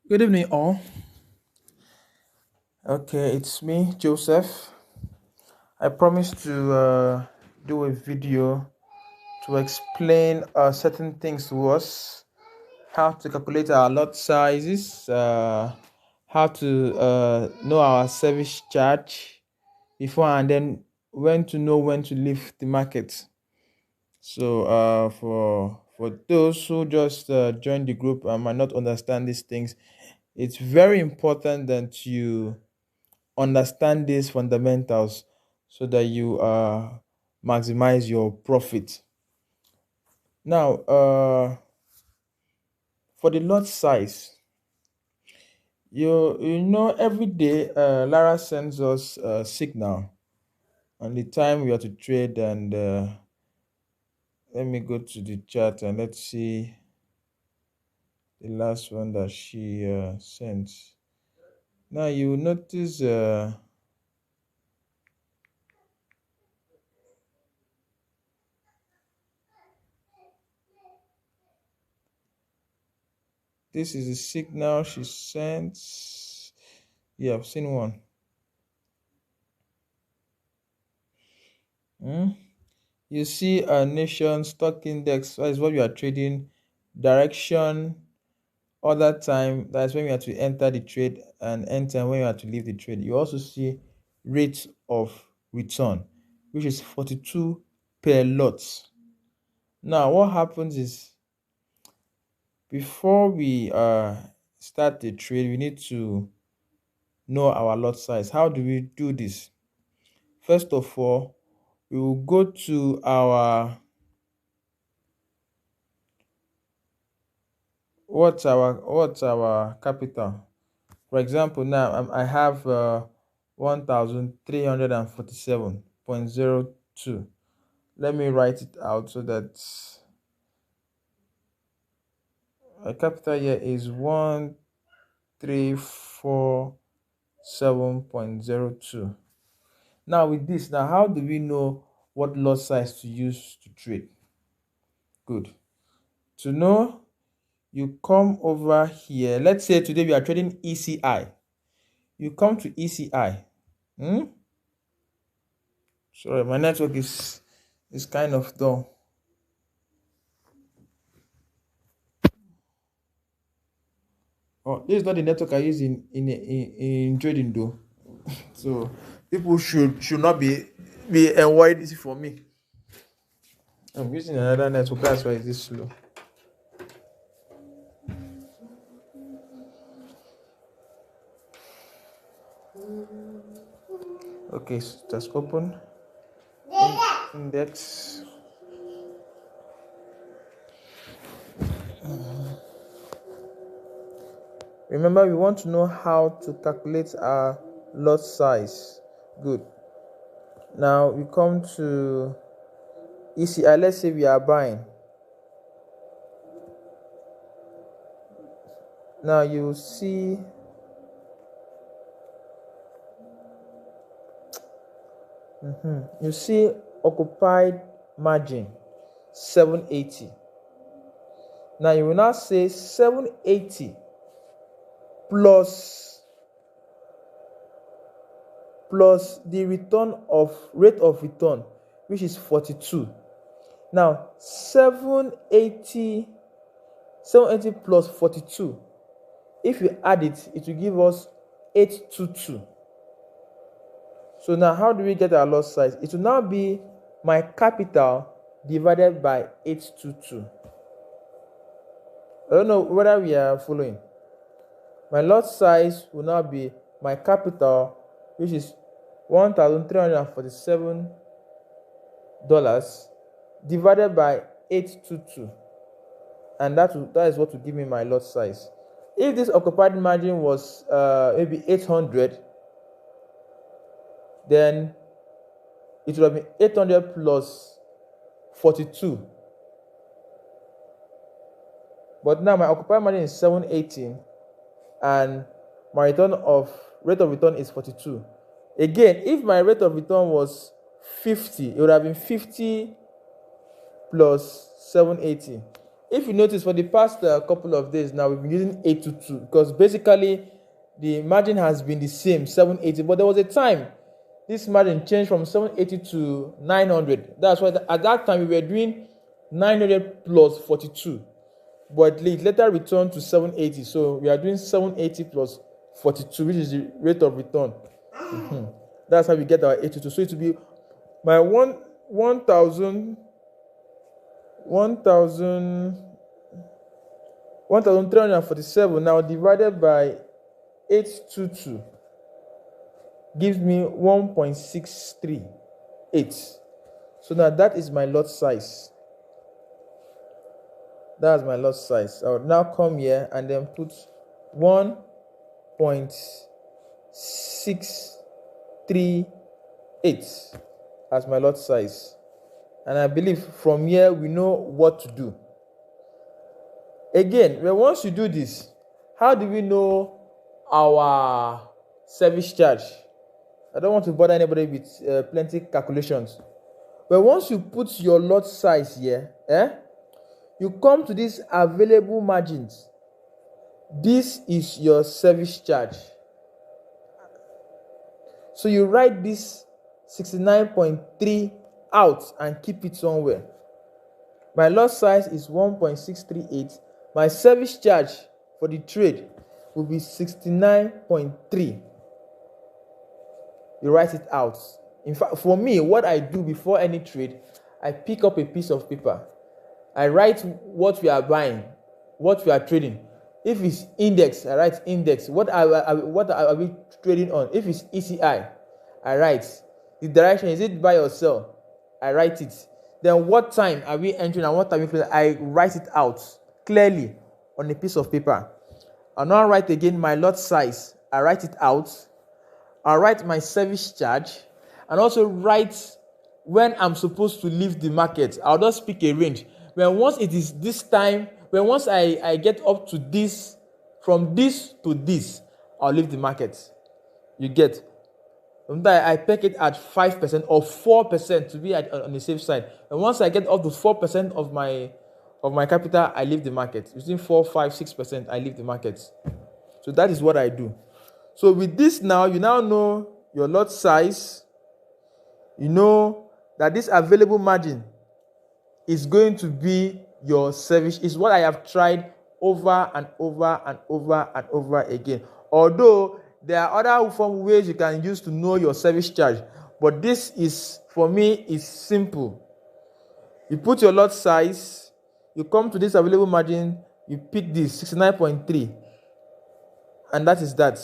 Good evening, all. Okay, it's me, Joseph. I promised to do a video to explain certain things to us, how to calculate our lot sizes, how to know our service charge before, and then when to know when to leave the market. So, for those who just joined the group and might not understand these things, it's very important that you understand these fundamentals so that you maximize your profit. Now, for the lot size, you know every day Lara sends us a signal on the time we are to trade, and let me go to the chart and let's see the last one that she sent. Now you notice this is the signal she sent. Yeah, I've seen one. Hmm? You see a nation stock index, that is what you are trading, direction, other time, that's when you have to enter the trade, and end time when you have to leave the trade. You also see rate of return, which is 42 per lot. Now what happens is, before we start the trade, we need to know our lot size. How do we do this? First of all, we will go to what's our capital. For example, now I have 1347.02. Let me write it out so that my capital here is 1347.02. Now with this, now how do we know what lot size to use to trade? Good. To know, you come over here. Let's say today we are trading ECI. You come to ECI. Sorry, my network is kind of dull. Oh, this is not the network I use in trading though. So people should not be worried. This is for me. I'm using another network. That's why it's this slow. Okay, so just open index. Remember, we want to know how to calculate our lot size. Good. Now we come to ECI. Let's say we are buying. Now you see you see occupied margin 780. Now you will now say 780 plus the rate of return, which is 42. Now 780 plus 42, if you add it, it will give us 822. So now how do we get our lot size? It will now be my capital divided by 822. I don't know whether we are following. My lot size will now be my capital, which is $1,347 divided by 822, and that is what will give me my lot size. If this occupied margin was maybe 800, then it would have been 800 plus 42. But now my occupied margin is 780, and my rate of return is 42. Again, if my rate of return was 50, it would have been 50 plus 780. if you notice, for the past couple of days now, we've been using 822 because basically the margin has been the same, 780. But there was a time this margin changed from 780 to 900. That's why at that time we were doing 900 plus 42. But it later returned to 780. So we are doing 780 plus 42, which is the rate of return. That's how we get our 82. So it will be my 1,347 now divided by 822 gives me 1.638. So now that is my lot size. That's my lot size. I would now come here and then put 1.638 as my lot size. And I believe from here we know what to do. Again, once you do this, how do we know our service charge? I don't want to bother anybody with plenty calculations. But once you put your lot size here, you come to these available margins. This is your service charge. So you write this 69.3 out and keep it somewhere. My lot size is 1.638. My service charge for the trade will be 69.3. You write it out. In fact, for me, what I do before any trade, I pick up a piece of paper. I write what we are buying, what we are trading. If it's index, I write index. What are we trading on? If it's ECI, I write. The direction, is it buy or sell? I write it. Then what time are we entering and what time we closing? I write it out clearly on a piece of paper. I'll now write again my lot size. I write it out. I'll write my service charge and also write when I'm supposed to leave the market. I'll just pick a range. Once it is this time, once I get up to this, from this to this, I'll leave the market. You get? I peg it at 5% or 4% to be on the safe side. And once I get up to 4% of my capital, I leave the market. Using 4, 5, 6%, I leave the market. So that is what I do. So with this now, you now know your lot size. You know that this available margin is going to be your service. Is what I have tried over and over and over and over again. Although there are other ways you can use to know your service charge, but this is, for me, is simple. You put your lot size, you come to this available margin, you pick this 69.3, and that is that.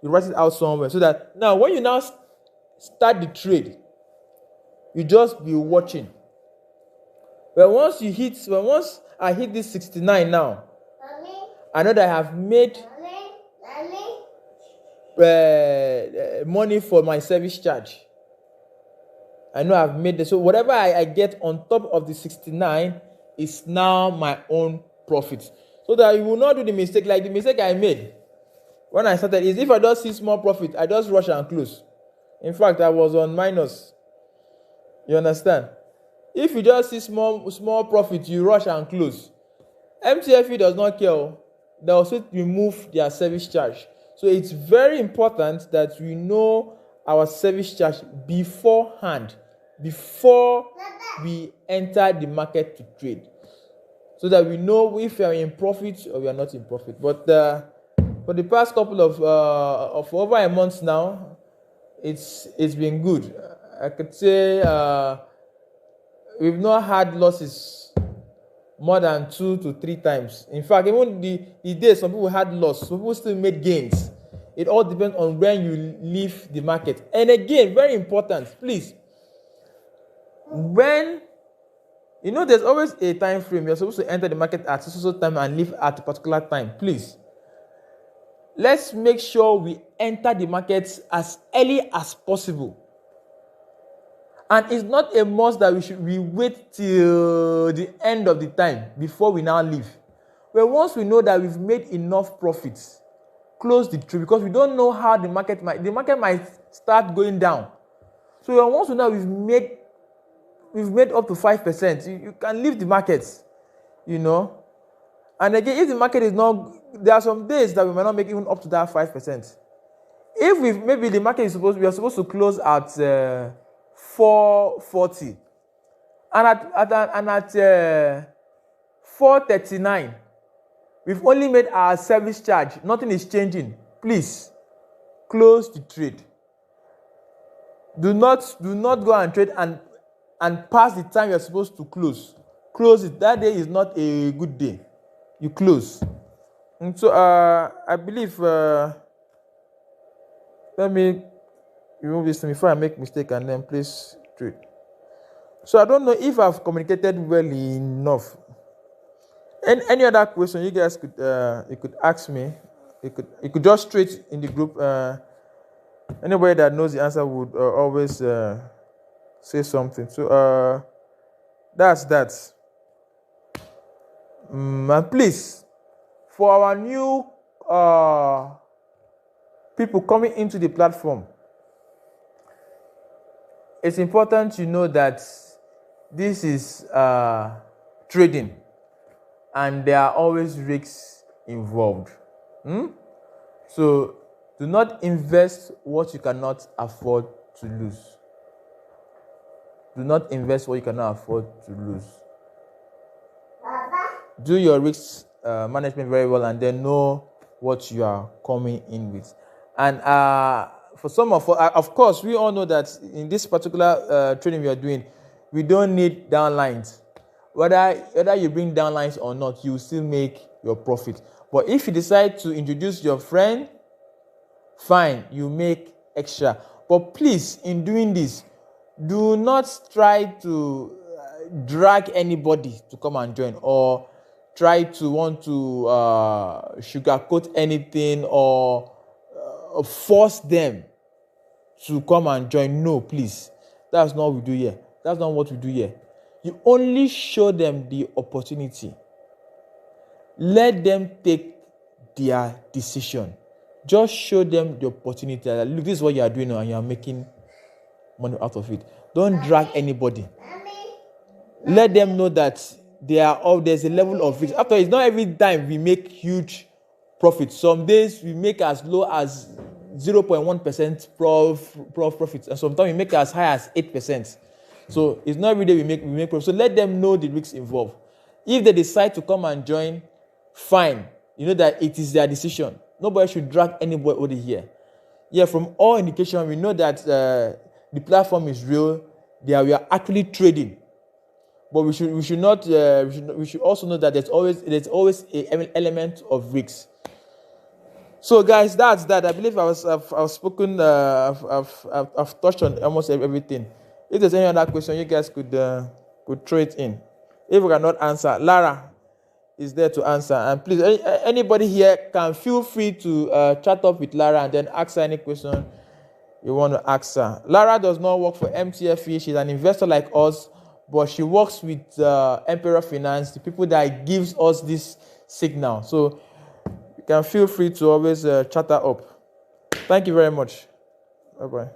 You write it out somewhere so that now when you now start the trade, you just be watching. But once I hit this 69 now, I know that I have made money for my service charge. I know I've made this. So whatever I get on top of the 69 is now my own profit. So that you will not do the mistake like the mistake I made when I started is if I just see small profit, I just rush and close. In fact, I was on minus. You understand? If you just see small profit, you rush and close. MTFE does not care. They also remove their service charge. So it's very important that we know our service charge beforehand, before we enter the market to trade, so that we know if we are in profit or we are not in profit. But for the past couple of over a month now, it's been good. I could say we've not had losses more than 2 to 3 times. In fact, even the days some people had loss, some people still made gains. It all depends on when you leave the market. And again, very important, please. When there's always a time frame. You're supposed to enter the market at so time and leave at a particular time. Please, let's make sure we enter the market as early as possible. And it's not a must that we wait till the end of the time before we now leave. But once we know that we've made enough profits, close the trade, because we don't know how the market might start going down. So once we know we've made up to 5%, you can leave the market. And again, if the market is not, there are some days that we might not make even up to that 5%. If we maybe the market is we are supposed to close at 440, and at 439, we've only made our service charge. Nothing is changing. Please close the trade. Do not go and trade and pass the time you're supposed to close. Close it. That day is not a good day. You close. And so I believe let me remove this before I make mistake and then place trade. So I don't know if I've communicated well enough. Any other question you guys could you could ask me. You could just straight in the group. Anybody that knows the answer would always say something. So that's that. And please, for our new people coming into the platform, it's important to know that this is trading, and there are always risks involved. So do not invest what you cannot afford to lose. Do not invest what you cannot afford to lose. Do your risk management very well, and then know what you are coming in with. And for some of course, we all know that in this particular trading we are doing, we don't need downlines. Whether you bring downlines or not, you will still make your profit. But if you decide to introduce your friend, fine, you make extra. But please, in doing this, do not try to drag anybody to come and join, or try to want to sugarcoat anything, or force them to come and join. No, please. That's not what we do here. That's not what we do here. You only show them the opportunity. Let them take their decision. Just show them the opportunity. Look, this is what you are doing now, and you are making money out of it. Don't drag anybody. Let them know that there's a level of risk. After, it's not every time we make huge profits. Some days we make as low as 0.1% profits, and sometimes we make as high as 8%. So it's not every day we make profit. So let them know the risks involved. If they decide to come and join, fine. You know that it is their decision. Nobody should drag anybody here. Yeah, from all indication, we know that the platform is real. We are actually trading. But we should also know that there's always an element of risk. So guys, that's that. I believe I've spoken. I've touched on almost everything. If there's any other question, you guys could throw it in. If we cannot answer, Lara is there to answer. And please, anybody here can feel free to chat up with Lara and then ask her any question you want to ask her. Lara does not work for MTFE. She's an investor like us, but she works with Emperor Finance, the people that gives us this signal. So you can feel free to always chat her up. Thank you very much. Bye-bye.